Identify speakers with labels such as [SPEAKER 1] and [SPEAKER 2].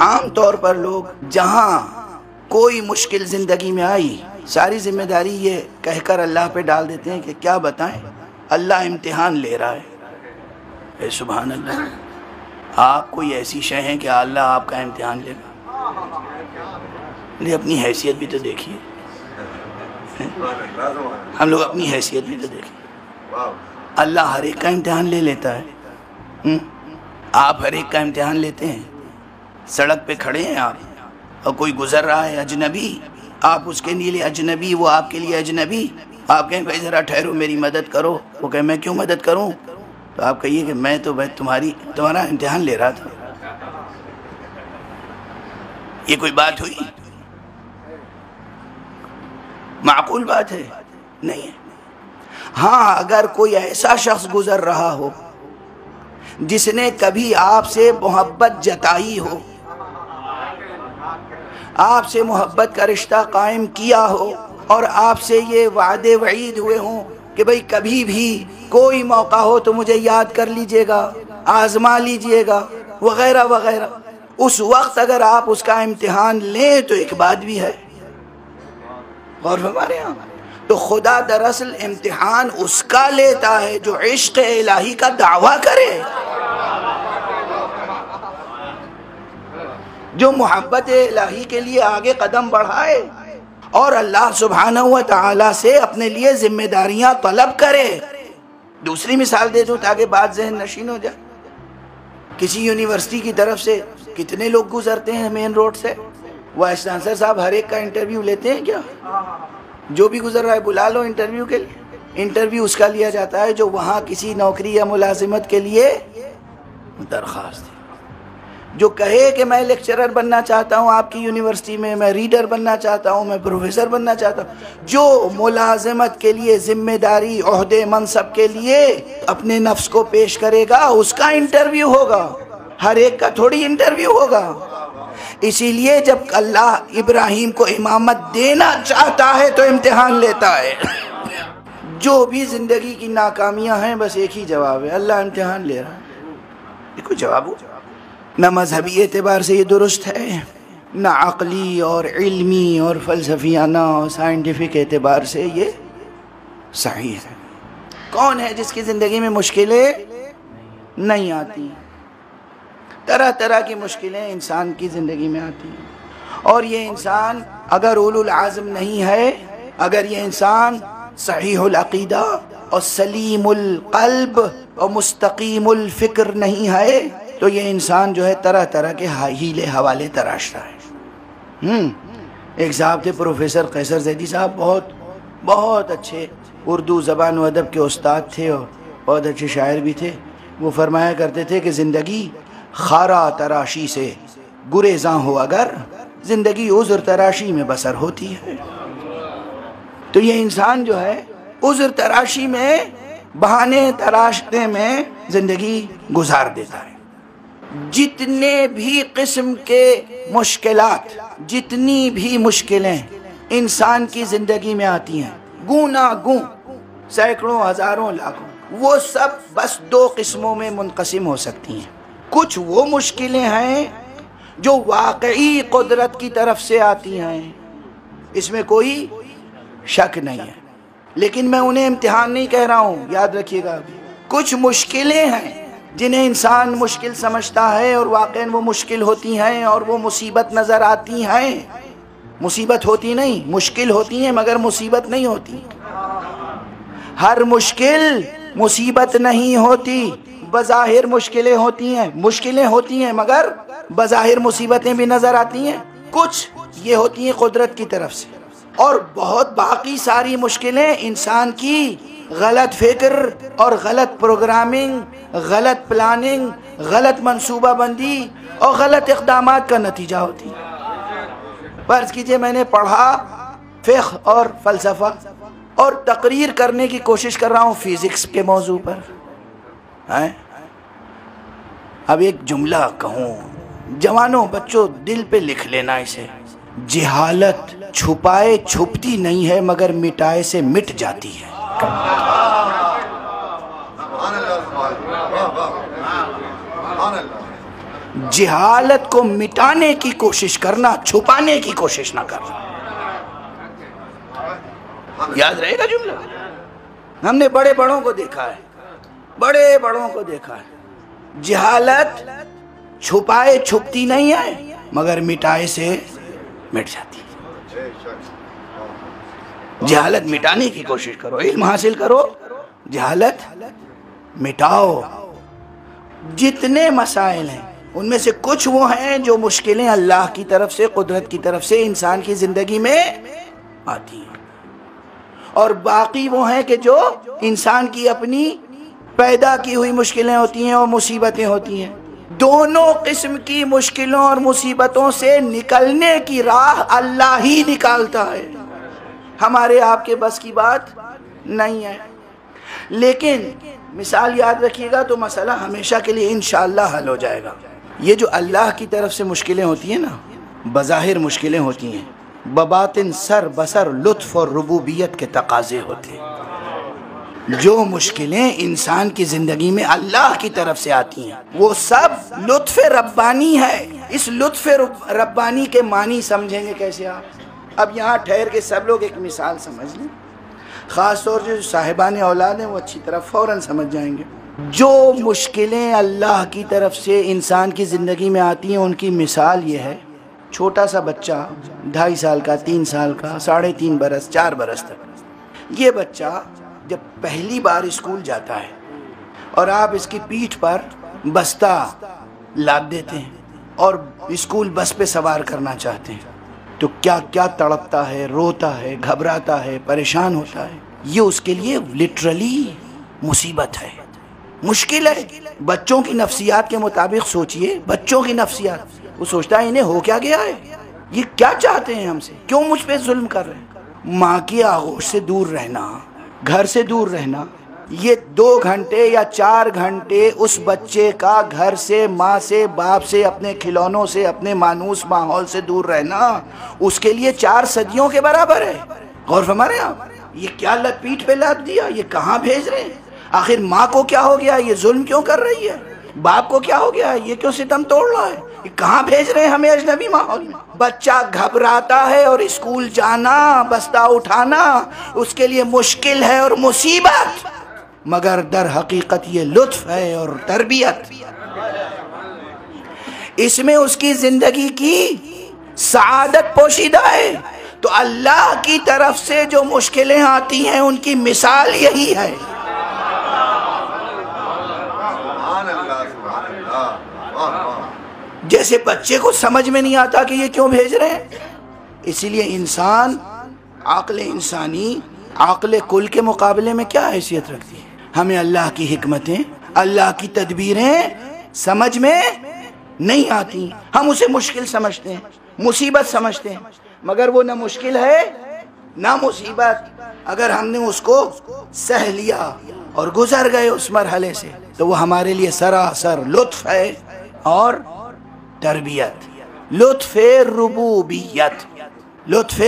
[SPEAKER 1] عام طور پر لوگ جہاں کوئی مشکل زندگی میں آئی ساری ذمہ داری یہ کہہ کر اللہ پہ ڈال دیتے ہیں کہ کیا بتائیں اللہ امتحان لے رہا ہے۔ اے سبحان اللہ، آپ کوئی ایسی شے ہیں کہ اللہ آپ کا امتحان لے گا؟ نہیں، اپنی حیثیت بھی تو دیکھیے، ہم لوگ اپنی حیثیت بھی تو دیکھیں۔ اللہ ہر ایک کا امتحان لے لیتا ہے۔ آپ ہر ایک کا امتحان لیتے ہیں؟ سڑک پہ کھڑے ہیں آپ اور کوئی گزر رہا ہے اجنبی، آپ اس کے لیے اجنبی، وہ آپ کے لیے اجنبی، آپ کہیں بھائی ذرا ٹھہرو میری مدد کرو، وہ کہے میں کیوں مدد کروں؟ تو آپ کہیے کہ میں تو تمہارا امتحان لے رہا تھا۔ یہ کوئی بات ہوئی؟ معقول بات ہے؟ نہیں ہے۔ ہاں، اگر کوئی ایسا شخص گزر رہا ہو جس نے کبھی آپ سے محبت جتائی ہو، آپ سے محبت کا رشتہ قائم کیا ہو، اور آپ سے یہ وعدے وعید ہوئے ہوں کہ بھئی کبھی بھی کوئی موقع ہو تو مجھے یاد کر لیجئے گا، آزما لیجئے گا، وغیرہ وغیرہ، اس وقت اگر آپ اس کا امتحان لیں تو ایک بات بھی ہے۔ غور فرمائے ہیں آپ؟ تو خدا دراصل امتحان اس کا لیتا ہے جو عشق الہی کا دعویٰ کرے، جو محبت الہی کے لیے آگے قدم بڑھائے اور اللہ سبحانہ و تعالیٰ سے اپنے لیے ذمہ داریاں طلب کرے۔ دوسری مثال دے دوں تاکہ بات ذہن نشین ہو جائے۔ کسی یونیورسٹی کی طرف سے کتنے لوگ گزرتے ہیں مین روڈ سے، وائس چانسلر صاحب ہر ایک کا انٹرویو لیتے ہیں کیا؟ جو بھی گزر رہا ہے بلا لو انٹرویو کے لیے۔ انٹرویو اس کا لیا جاتا ہے جو وہاں کسی نوکری یا ملازمت کے لیے درخواست ہے، جو کہے کہ میں لیکچرر بننا چاہتا ہوں آپ کی یونیورسٹی میں ریڈر بننا چاہتا ہوں، میں پروفیسر بننا چاہتا ہوں، جو ملازمت کے لیے ذمہ داری عہدے منصب کے لیے اپنے نفس کو پیش کرے گا اس کا انٹرویو ہوگا، ہر ایک کا تھوڑی انٹرویو ہوگا۔ اسی لیے جب اللہ ابراہیم کو امامت دینا چاہتا ہے تو امتحان لیتا ہے۔ جو بھی زندگی کی ناکامیاں ہیں بس ایک ہی جواب ہے، اللہ امتحان لے رہا ہے۔ یہ کوئی جواب ہو؟ نہ مذہبی اعتبار سے یہ درست ہے، نہ عقلی اور علمی اور فلسفیانہ اور سائنٹیفک اعتبار سے یہ صحیح ہے۔ کون ہے جس کی زندگی میں مشکلیں نہیں آتی؟ طرح طرح کی مشکلیں انسان کی زندگی میں آتی ہیں، اور یہ انسان اگر اولو العزم نہیں ہے، اگر یہ انسان صحیح العقیدہ اور سلیم القلب اور مستقیم الفکر نہیں ہے تو یہ انسان جو ہے طرح طرح کے ہیلے حوالے تراشتا ہے۔ ایک صاحب تھے پروفیسر قیصر زیدی صاحب، بہت اچھے اردو زبان و ادب کے استاد تھے اور بہت اچھے شاعر بھی تھے۔ وہ فرمایا کرتے تھے کہ زندگی خارا تراشی سے گریزاں ہو اگر، زندگی عذر تراشی میں بسر ہوتی ہے۔ تو یہ انسان جو ہے عذر تراشی میں، بہانے تراشنے میں زندگی گزار دیتا ہے۔ جتنے بھی قسم کے مشکلات، جتنی بھی مشکلیں انسان کی زندگی میں آتی ہیں، گوناگوں، سینکڑوں، ہزاروں، لاکھوں، وہ سب بس دو قسموں میں منقسم ہو سکتی ہیں۔ کچھ وہ مشکلیں ہیں جو واقعی قدرت کی طرف سے آتی ہیں، اس میں کوئی شک نہیں ہے، لیکن میں انہیں امتحان نہیں کہہ رہا ہوں، یاد رکھیے گا۔ کچھ مشکلیں ہیں جنہیں انسان مشکل سمجھتا ہے اور واقعاً وہ مشکل ہوتی ہیں اور وہ مصیبت نظر آتی ہیں۔ مصیبت ہوتی نہیں، مشکل ہوتی ہیں مگر مصیبت نہیں ہوتی۔ ہر مشکل مصیبت نہیں ہوتی، بظاہر مشکلیں ہوتی ہیں مگر بظاہر مصیبتیں بھی نظر آتی ہیں۔ کچھ یہ ہوتی ہیں قدرت کی طرف سے، اور بہت باقی ساری مشکلیں انسان کی غلط فکر اور غلط پروگرامنگ، غلط پلاننگ، غلط منصوبہ بندی اور غلط اقدامات کا نتیجہ ہوتی ہے۔ فرض کیجئے میں نے پڑھا فقہ اور فلسفہ اور تقریر کرنے کی کوشش کر رہا ہوں فزکس کے موضوع پر، اب ایک جملہ کہوں، جوانوں بچوں دل پہ لکھ لینا اسے، جہالت چھپائے چھپتی نہیں ہے مگر مٹائے سے مٹ جاتی ہے۔ جہالت کو مٹانے کی کوشش کرنا، چھپانے کی کوشش نہ کرنا۔ یاد رہے گا جملہ؟ ہم نے بڑے بڑوں کو دیکھا ہے، بڑے بڑوں کو دیکھا ہے، جہالت چھپائے چھپتی نہیں ہے مگر مٹائے سے مٹ جاتی ہے۔ جہالت مٹانے کی کوشش کرو، علم حاصل کرو، جہالت مٹاؤ۔ جتنے مسائل ہیں ان میں سے کچھ وہ ہیں جو مشکلیں اللہ کی طرف سے، قدرت کی طرف سے انسان کی زندگی میں آتی ہیں، اور باقی وہ ہیں کہ جو انسان کی اپنی پیدا کی ہوئی مشکلیں ہوتی ہیں اور مصیبتیں ہوتی ہیں۔ دونوں قسم کی مشکلوں اور مصیبتوں سے نکلنے کی راہ اللہ ہی نکالتا ہے، ہمارے آپ کے بس کی بات نہیں ہے۔ لیکن مثال یاد رکھیے گا تو مسئلہ ہمیشہ کے لیے انشاءاللہ حل ہو جائے گا۔ یہ جو اللہ کی طرف سے مشکلیں ہوتی ہیں نا، بظاہر مشکلیں ہوتی ہیں، بباطن سر بسر لطف اور ربوبیت کے تقاضے ہوتے ہیں۔ جو مشکلیں انسان کی زندگی میں اللہ کی طرف سے آتی ہیں وہ سب لطف ربانی ہے۔ اس لطف ربانی کے معنی سمجھیں گے کیسے آپ؟ اب یہاں ٹھہر کے سب لوگ ایک مثال سمجھ لیں، خاص طور سے جو صاحبان اولاد ہیں وہ اچھی طرح فوراً سمجھ جائیں گے۔ جو مشکلیں اللہ کی طرف سے انسان کی زندگی میں آتی ہیں ان کی مثال یہ ہے، چھوٹا سا بچہ 2.5 سال کا، 3 سال کا، 3.5 برس، 4 برس تک، یہ بچہ جب پہلی بار اسکول جاتا ہے اور آپ اس کی پیٹھ پر بستہ لاد دیتے ہیں اور اسکول بس پہ سوار کرنا چاہتے ہیں تو کیا کیا تڑپتا ہے، روتا ہے، گھبراتا ہے، پریشان ہوتا ہے۔ یہ اس کے لیے لٹرلی مصیبت ہے، مشکل ہے۔ بچوں کی نفسیات کے مطابق سوچئے، بچوں کی نفسیات، وہ سوچتا ہے انہیں ہو کیا گیا ہے، یہ کیا چاہتے ہیں ہم سے، کیوں مجھ پہ ظلم کر رہے ہیں۔ ماں کی آغوش سے دور رہنا، گھر سے دور رہنا، یہ 2 گھنٹے یا 4 گھنٹے اس بچے کا گھر سے، ماں سے، باپ سے، اپنے کھلونوں سے، اپنے مانوس ماحول سے دور رہنا اس کے لیے 4 صدیوں کے برابر ہے۔ غور فرمائیں آپ، یہ کیا لت پیٹھ پہ لاد دیا، یہ کہاں بھیج رہے ہیں؟ آخر ماں کو کیا ہو گیا، یہ ظلم کیوں کر رہی ہے؟ باپ کو کیا ہو گیا، یہ کیوں ستم توڑ رہا ہے؟ یہ کہاں بھیج رہے ہیں ہمیں اجنبی ماحول میں؟ بچہ گھبراتا ہے اور اسکول جانا، بستہ اٹھانا اس کے لیے مشکل ہے اور مصیبت، مگر در حقیقت یہ لطف ہے اور تربیت۔ اس میں اس کی زندگی کی سعادت پوشیدہ ہے۔ تو اللہ کی طرف سے جو مشکلیں آتی ہیں ان کی مثال یہی ہے۔ جیسے بچے کو سمجھ میں نہیں آتا کہ یہ کیوں بھیج رہے ہیں، اسی لیے انسان، عقل انسانی عقل کل کے مقابلے میں کیا حیثیت رکھتی ہے؟ ہمیں اللہ کی حکمتیں، اللہ کی تدبیریں سمجھ میں نہیں آتی، ہم اسے مشکل سمجھتے ہیں، مصیبت سمجھتے ہیں، مگر وہ نہ مشکل ہے نہ مصیبت۔ اگر ہم نے اس کو سہ لیا اور گزر گئے اس مرحلے سے تو وہ ہمارے لیے سراسر لطف ہے اور تربیت، لطف ربوبیت، لطف